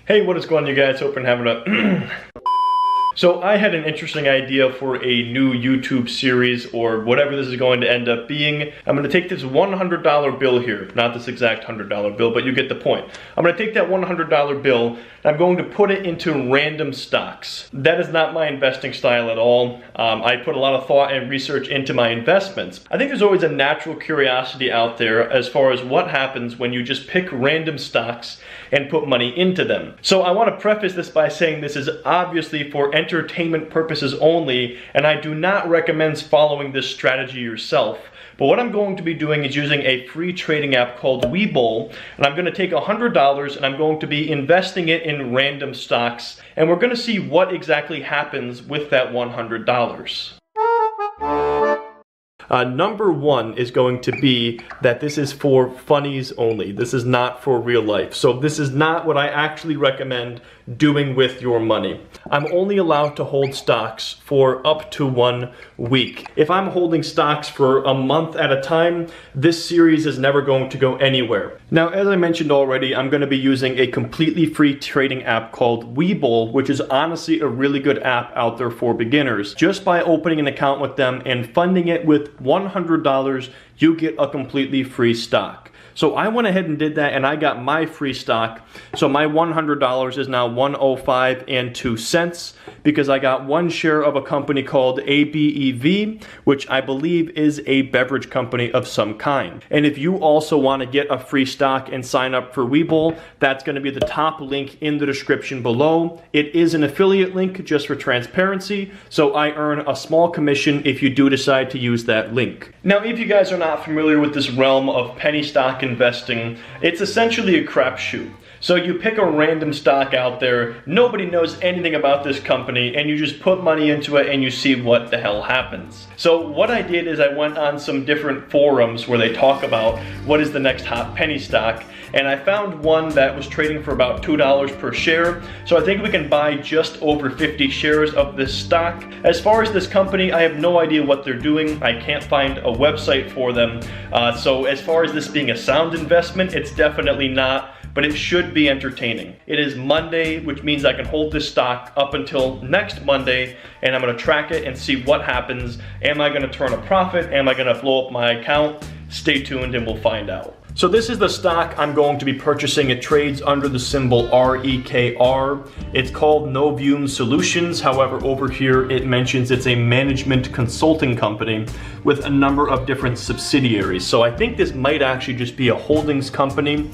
Hey, what is going on, you guys? Hope you're having a So I had an interesting idea for a new YouTube series, or whatever this is going to end up being. I'm going to take this $100 bill here, not this exact $100 bill, but you get the point. I'm going to take that $100 bill and I'm going to put it into random stocks. That is not my investing style at all. I put a lot of thought and research into my investments. I think there's always a natural curiosity out there as far as what happens when you just pick random stocks and put money into them. So I want to preface this by saying this is obviously for entertainment purposes only, and I do not recommend following this strategy yourself. But what I'm going to be doing is using a free trading app called Webull, and I'm going to take $100 and I'm going to be investing it in random stocks, and we're going to see what exactly happens with that $100. Number one is going to be that this is for funnies only. This is not for real life. So this is not what I actually recommend doing with your money. I'm only allowed to hold stocks for up to 1 week. If I'm holding stocks for a month at a time, this series is never going to go anywhere. Now, as I mentioned already, I'm going to be using a completely free trading app called Webull, which is honestly a really good app out there for beginners. Just by opening an account with them and funding it with $100, you get a completely free stock. So I went ahead and did that, and I got my free stock. So my $100 is now $1.05 because I got one share of a company called ABEV, which I believe is a beverage company of some kind. And if you also want to get a free stock and sign up for Webull, that's going to be the top link in the description below. It is an affiliate link just for transparency, so I earn a small commission if you do decide to use that link. Now, if you guys are not familiar with this realm of penny stock investing, it's essentially a crapshoot. So you pick a random stock out there, nobody knows anything about this company, and you just put money into it and you see what the hell happens. So what I did is I went on some different forums where they talk about what is the next hot penny stock, and I found one that was trading for about $2 per share. So I think we can buy just over 50 shares of this stock. As far as this company, I have no idea what they're doing. I can't find a website for them. So as far as this being a sound investment, it's definitely not, but it should be entertaining. It is Monday, which means I can hold this stock up until next Monday, and I'm gonna track it and see what happens. Am I gonna turn a profit? Am I gonna blow up my account? Stay tuned and we'll find out. So this is the stock I'm going to be purchasing. It trades under the symbol REKR. It's called Novium Solutions. However, over here it mentions it's a management consulting company with a number of different subsidiaries. So I think this might actually just be a holdings company.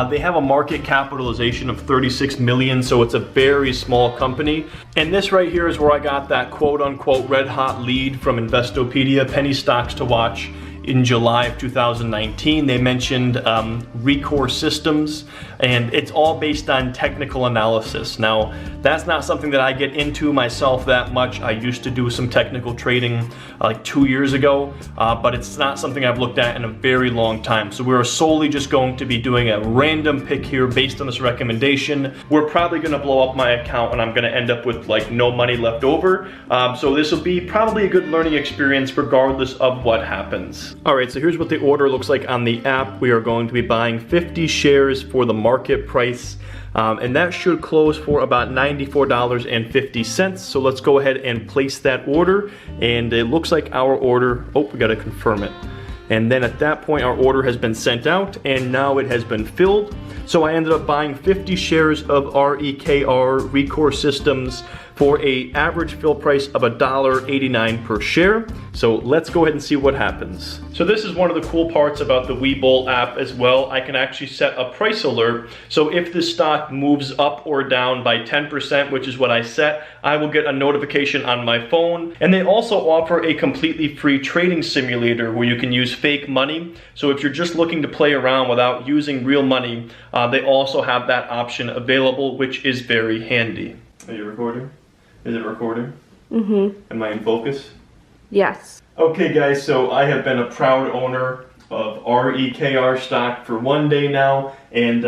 They have a market capitalization of 36 million, so it's a very small company. And this right here is where I got that quote unquote red hot lead from Investopedia, penny stocks to watch. In July of 2019, they mentioned Rekor Systems, and it's all based on technical analysis. Now, that's not something that I get into myself that much. I used to do some technical trading like 2 years ago, but it's not something I've looked at in a very long time. So we're solely just going to be doing a random pick here based on this recommendation. We're probably gonna blow up my account and I'm gonna end up with like no money left over. So this will be probably a good learning experience regardless of what happens. Alright, so here's what the order looks like on the app. We are going to be buying 50 shares for the market price, and that should close for about $94.50. So let's go ahead and place that order, and it looks like our order, oh, we gotta confirm it. And then at that point, our order has been sent out, and now it has been filled. So I ended up buying 50 shares of REKR, Rekor Systems, for an average fill price of $1.89 per share. So let's go ahead and see what happens. So this is one of the cool parts about the Webull app as well. I can actually set a price alert. So if the stock moves up or down by 10%, which is what I set, I will get a notification on my phone. And they also offer a completely free trading simulator where you can use fake money. So if you're just looking to play around without using real money, they also have that option available, which is very handy. Are you recording? Is it recording? Mm-hmm. Am I in focus? Yes. Okay guys, so I have been a proud owner of REKR stock for 1 day now, and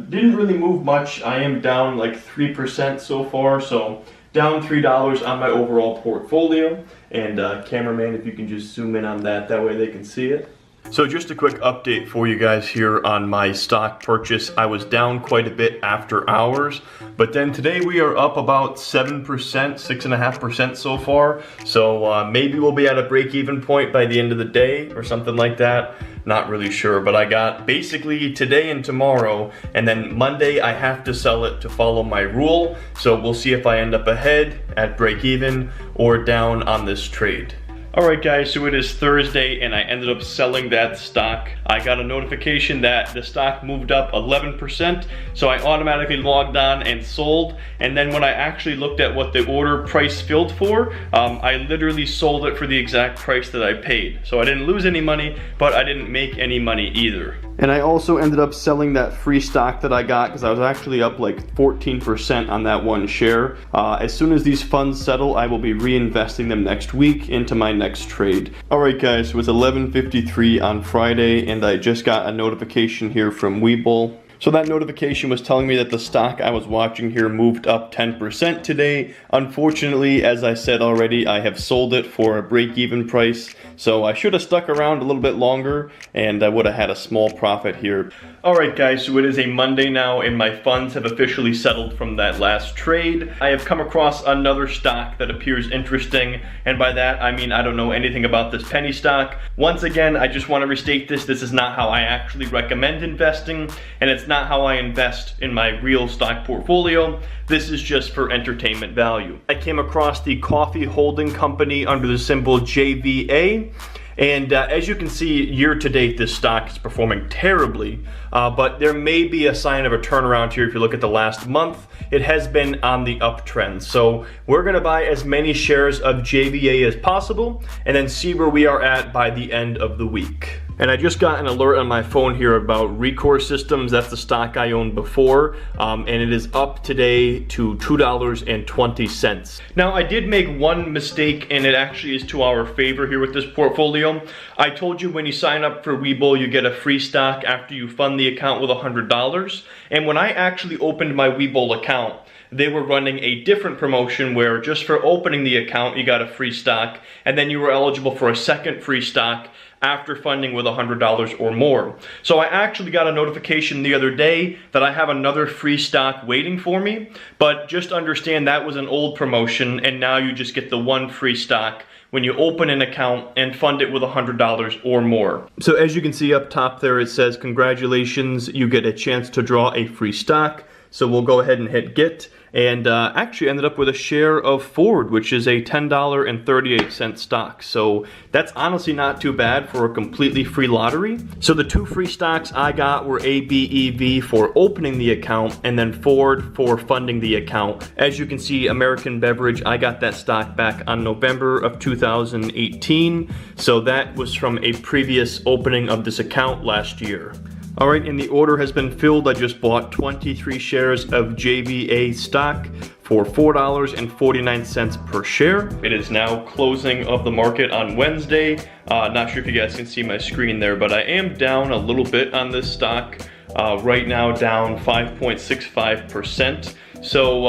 didn't really move much. I am down like 3% so far, so down $3 on my overall portfolio. And cameraman, if you can just zoom in on that, that way they can see it. So just a quick update for you guys here on my stock purchase. I was down quite a bit after hours, but then today we are up about 7%, 6.5% so far. So maybe we'll be at a break-even point by the end of the day or something like that. Not really sure, but I got basically today and tomorrow, and then Monday I have to sell it to follow my rule. So we'll see if I end up ahead at break even or down on this trade. Alright guys, so it is Thursday and I ended up selling that stock. I got a notification that the stock moved up 11%, so I automatically logged on and sold. And then when I actually looked at what the order price filled for, I literally sold it for the exact price that I paid. So I didn't lose any money, but I didn't make any money either. And I also ended up selling that free stock that I got because I was actually up like 14% on that one share. As soon as these funds settle, I will be reinvesting them next week into my next trade. Alright guys, so it's 11:53 on Friday and I just got a notification here from Webull. So that notification was telling me that the stock I was watching here moved up 10% today. Unfortunately, as I said already, I have sold it for a break-even price. So I should have stuck around a little bit longer and I would have had a small profit here. Alright guys, so it is a Monday now and my funds have officially settled from that last trade. I have come across another stock that appears interesting, and by that I mean I don't know anything about this penny stock. Once again, I just want to restate this is not how I actually recommend investing, and it's not how I invest in my real stock portfolio. This is just for entertainment value. I came across the coffee holding company under the symbol JVA. And as you can see, year to date, this stock is performing terribly, but there may be a sign of a turnaround here if you look at the last month. It has been on the uptrend. So we're gonna buy as many shares of JVA as possible and then see where we are at by the end of the week. And I just got an alert on my phone here about Recourse Systems. That's the stock I owned before, and it is up today to $2.20. Now, I did make one mistake, and it actually is to our favor here with this portfolio. I told you when you sign up for Webull, you get a free stock after you fund the account with $100. And when I actually opened my Webull account, they were running a different promotion where just for opening the account, you got a free stock, and then you were eligible for a second free stock after funding with $100 or more. So I actually got a notification the other day that I have another free stock waiting for me, but just understand that was an old promotion and now you just get the one free stock when you open an account and fund it with $100 or more. So as you can see up top there, it says, congratulations, you get a chance to draw a free stock. So we'll go ahead and hit get, and actually ended up with a share of Ford, which is a $10.38 stock. So that's honestly not too bad for a completely free lottery. So the two free stocks I got were ABEV for opening the account and then Ford for funding the account. As you can see, American Beverage, I got that stock back on November of 2018. So that was from a previous opening of this account last year. Alright, and the order has been filled. I just bought 23 shares of JVA stock for $4.49 per share. It is now closing of the market on Wednesday. Not sure if you guys can see my screen there, but I am down a little bit on this stock. Right now down 5.65%. So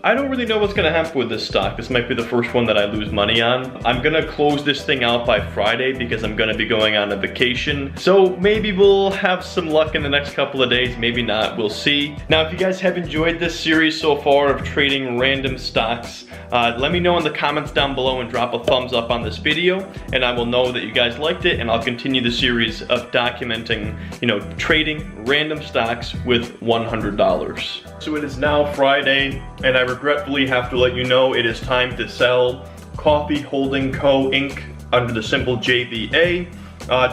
I don't really know what's gonna happen with this stock. This might be the first one that I lose money on. I'm gonna close this thing out by Friday because I'm gonna be going on a vacation. So maybe we'll have some luck in the next couple of days, maybe not, we'll see. Now, if you guys have enjoyed this series so far of trading random stocks, let me know in the comments down below and drop a thumbs up on this video, and I will know that you guys liked it, and I'll continue the series of documenting, trading random stocks with $100. So it is now Friday, and I regretfully have to let you know it is time to sell Coffee Holding Co. Inc. under the symbol JVA.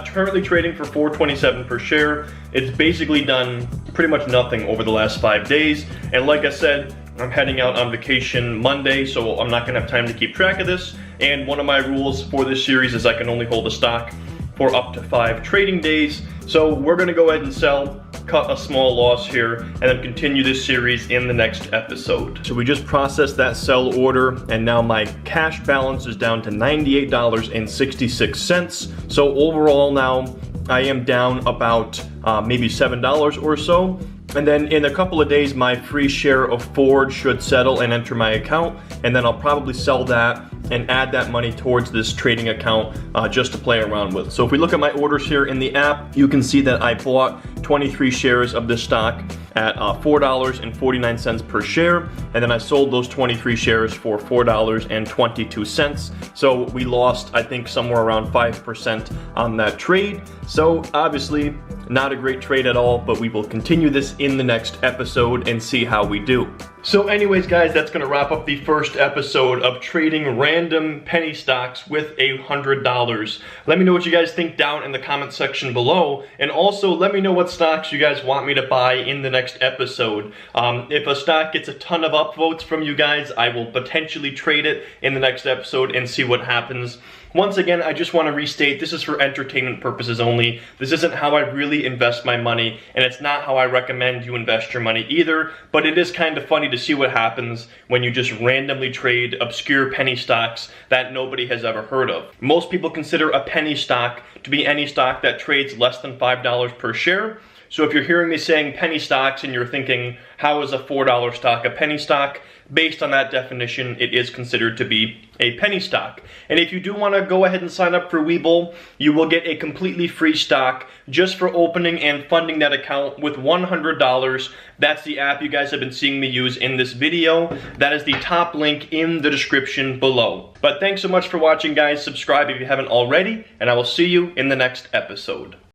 Currently trading for $4.27 per share. It's basically done pretty much nothing over the last 5 days, and like I said, I'm heading out on vacation Monday, so I'm not gonna have time to keep track of this. And one of my rules for this series is I can only hold a stock for up to 5 trading days. So we're gonna go ahead and sell, cut a small loss here, and then continue this series in the next episode. So we just processed that sell order, and now my cash balance is down to $98.66. So overall now, I am down about maybe $7 or so. And then in a couple of days, my free share of Ford should settle and enter my account, and then I'll probably sell that and add that money towards this trading account just to play around with. So if we look at my orders here in the app, you can see that I bought 23 shares of this stock at $4.49 per share, and then I sold those 23 shares for $4.22. So we lost, I think, somewhere around 5% on that trade. So obviously not a great trade at all, but we will continue this in the next episode and see how we do. So anyways, guys, that's gonna wrap up the first episode of trading random penny stocks with $100. Let me know what you guys think down in the comment section below, and also let me know what stocks you guys want me to buy in the next episode. If a stock gets a ton of upvotes from you guys, I will potentially trade it in the next episode and see what happens. Once again, I just want to restate, this is for entertainment purposes only. This isn't how I really invest my money, and it's not how I recommend you invest your money either, but it is kind of funny to see what happens when you just randomly trade obscure penny stocks that nobody has ever heard of. Most people consider a penny stock to be any stock that trades less than $5 per share. So if you're hearing me saying penny stocks and you're thinking, how is a $4 stock a penny stock? Based on that definition, it is considered to be a penny stock. And if you do want to go ahead and sign up for Webull, you will get a completely free stock just for opening and funding that account with $100. That's the app you guys have been seeing me use in this video. That is the top link in the description below. But thanks so much for watching, guys. Subscribe if you haven't already, and I will see you in the next episode.